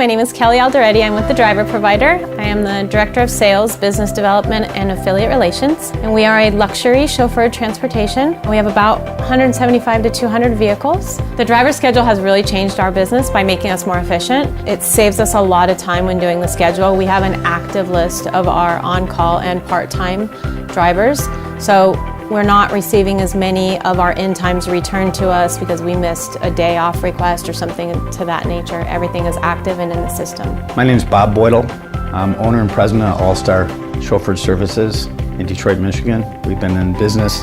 my name is Kelly Alderetti. I'm with the Driver Provider. I am the Director of Sales, Business Development, and Affiliate Relations. And we are a luxury chauffeured transportation. We have about 175 to 200 vehicles. The driver schedule has really changed our business by making us more efficient. It saves us a lot of time when doing the schedule. We have an active list of our on-call and part-time drivers. So we're not receiving as many of our in times returned to us because we missed a day off request or something to that nature. Everything is active and in the system. My name is Bob Boydell. I'm owner and president of All Star Chauffeur Services in Detroit, Michigan. We've been in business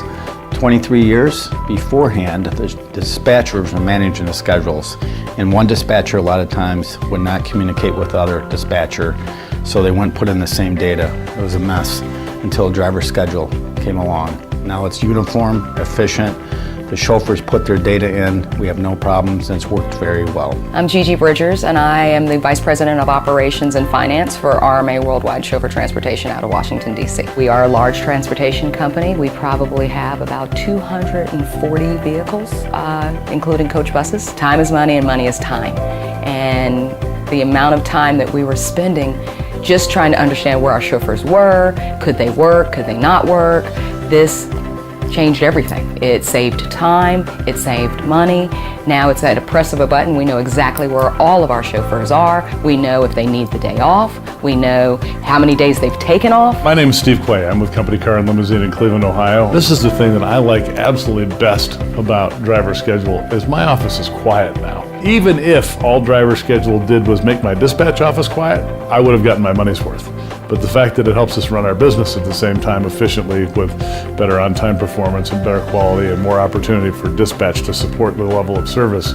23 years. Beforehand, the dispatchers were managing the schedules, and one dispatcher a lot of times would not communicate with the other dispatcher, so they wouldn't put in the same data. It was a mess until a driver schedule came along. Now it's uniform, efficient. The chauffeurs put their data in. We have no problems, and it's worked very well. I'm Gigi Bridgers, and I am the Vice President of Operations and Finance for RMA Worldwide Chauffeur Transportation out of Washington, D.C. We are a large transportation company. We probably have about 240 vehicles, including coach buses. Time is money, and money is time. And the amount of time that we were spending just trying to understand where our chauffeurs were, could they work, could they not work, this changed everything. It saved time, it saved money. Now it's at a press of a button. We know exactly where all of our chauffeurs are. We know if they need the day off. We know how many days they've taken off. My name is Steve Quay. I'm with Company Car and Limousine in Cleveland, Ohio. This is the thing that I like absolutely best about driver schedule is my office is quiet now. Even if all driver schedule did was make my dispatch office quiet, I would have gotten my money's worth. But the fact that it helps us run our business at the same time efficiently with better on-time performance and better quality and more opportunity for dispatch to support the level of service,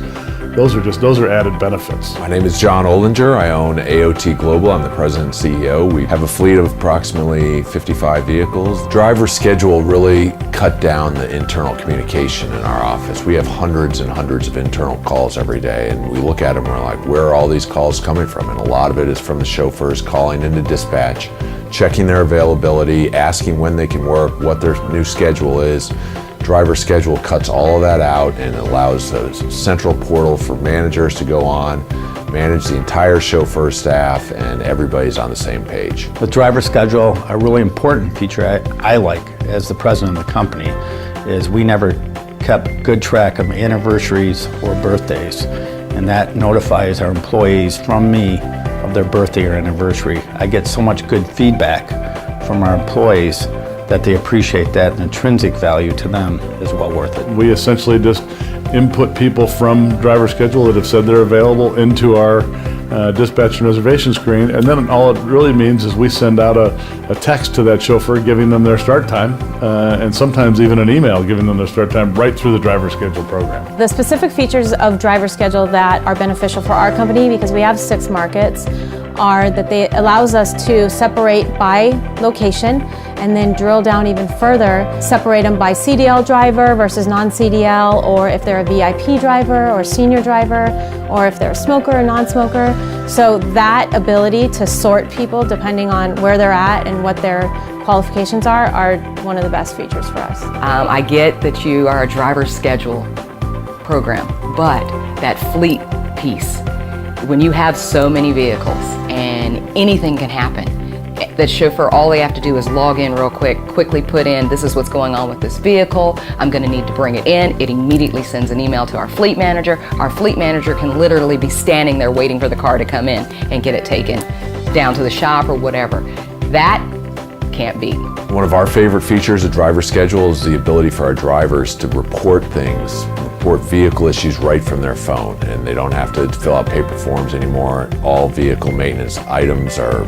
those are added benefits. My name is John Olinger. I own AOT Global. I'm the president and CEO. We have a fleet of approximately 55 vehicles. Driver schedule really cut down the internal communication in our office. We have hundreds and hundreds of internal calls every day, and we look at them and we're like, where are all these calls coming from? And a lot of it is from the chauffeurs calling into dispatch, checking their availability, asking when they can work, what their new schedule is. Driver schedule cuts all of that out and allows a central portal for managers to go on, manage the entire chauffeur staff, and everybody's on the same page. With driver schedule, a really important feature I like as the president of the company is we never kept good track of anniversaries or birthdays, and that notifies our employees from me of their birthday or anniversary. I get so much good feedback from our employees that they appreciate that, and intrinsic value to them is well worth it. We essentially just input people from driver schedule that have said they're available into our dispatch and reservation screen, and then all it really means is we send out a text to that chauffeur giving them their start time, and sometimes even an email giving them their start time right through the driver schedule program. The specific features of driver schedule that are beneficial for our company, because we have 6 markets, are that they allows us to separate by location and then drill down even further, separate them by CDL driver versus non-CDL, or if they're a VIP driver or senior driver, or if they're a smoker or non-smoker. So that ability to sort people depending on where they're at and what their qualifications are one of the best features for us. I get that you are a driver schedule program, but that fleet piece, when you have so many vehicles and anything can happen, the chauffeur, all they have to do is log in real quick, quickly put in, this is what's going on with this vehicle, I'm going to need to bring it in. It immediately sends an email to our fleet manager. Our fleet manager can literally be standing there waiting for the car to come in and get it taken down to the shop or whatever. That can't beat. One of our favorite features of driver schedule is the ability for our drivers to report things, report vehicle issues right from their phone, and they don't have to fill out paper forms anymore. All vehicle maintenance items are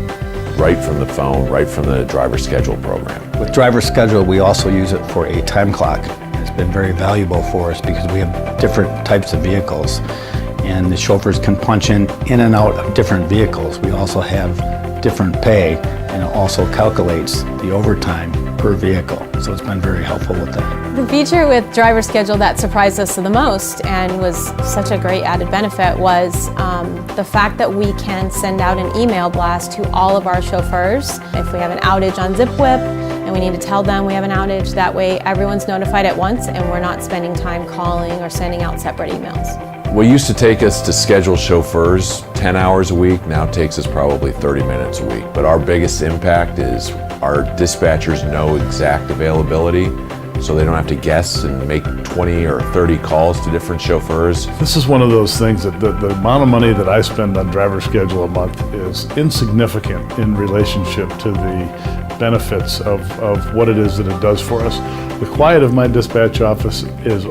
right from the phone, right from the driver schedule program. With driver schedule, we also use it for a time clock. It's been very valuable for us because we have different types of vehicles, and the chauffeurs can punch in and out of different vehicles. We also have different pay, and it also calculates the overtime per vehicle. So it's been very helpful with that. The feature with driver schedule that surprised us the most and was such a great added benefit was the fact that we can send out an email blast to all of our chauffeurs if we have an outage on ZipWhip and we need to tell them we have an outage. That way everyone's notified at once and we're not spending time calling or sending out separate emails. What used to take us to schedule chauffeurs 10 hours a week now takes us probably 30 minutes a week. But our biggest impact is our dispatchers know exact availability, so they don't have to guess and make 20 or 30 calls to different chauffeurs. This is one of those things that the amount of money that I spend on driver schedule a month is insignificant in relationship to the benefits of what it is that it does for us. The quiet of my dispatch office is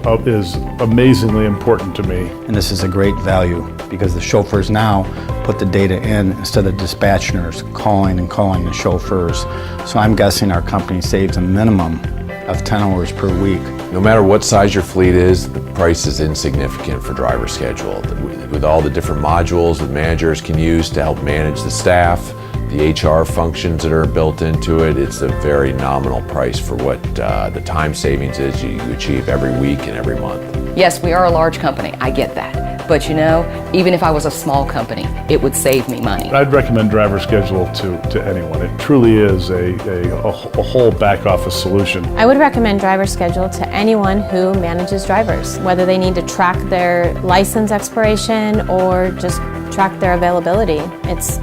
amazingly important to me. And this is a great value because the chauffeurs now put the data in instead of dispatchers calling the chauffeurs. So I'm guessing our company saves a minimum of 10 hours per week. No matter what size your fleet is, the price is insignificant for driver schedule. With all the different modules that managers can use to help manage the staff, the HR functions that are built into it, it's a very nominal price for what the time savings is you achieve every week and every month. Yes, we are a large company, I get that. But you know, even if I was a small company, it would save me money. I'd recommend driver schedule to anyone. It truly is a whole back office solution. I would recommend driver schedule to anyone who manages drivers, whether they need to track their license expiration or just track their availability. It's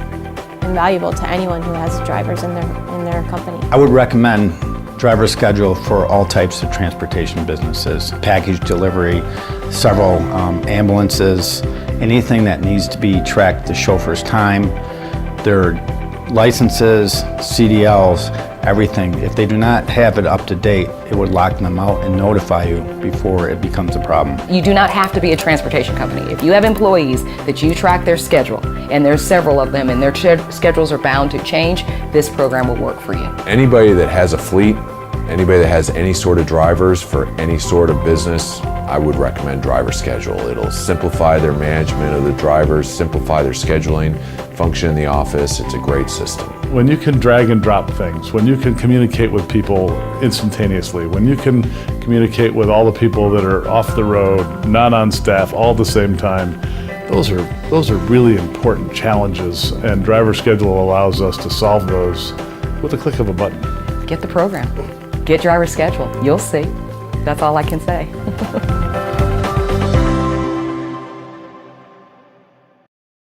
invaluable to anyone who has drivers in their company. I would recommend driver schedule for all types of transportation businesses, package delivery, several ambulances, anything that needs to be tracked, the chauffeur's time, their licenses, CDLs, everything. If they do not have it up to date, it would lock them out and notify you before it becomes a problem. You do not have to be a transportation company. If you have employees that you track their schedule, and there's several of them, and their schedules are bound to change, this program will work for you. Anybody that has a fleet, anybody that has any sort of drivers for any sort of business, I would recommend driver schedule. It'll simplify their management of the drivers, simplify their scheduling, function in the office. It's a great system. When you can drag and drop things, when you can communicate with people instantaneously, when you can communicate with all the people that are off the road, not on staff, all at the same time, those are really important challenges, and driver schedule allows us to solve those with a click of a button. Get the program. Get driver schedule. You'll see. That's all I can say.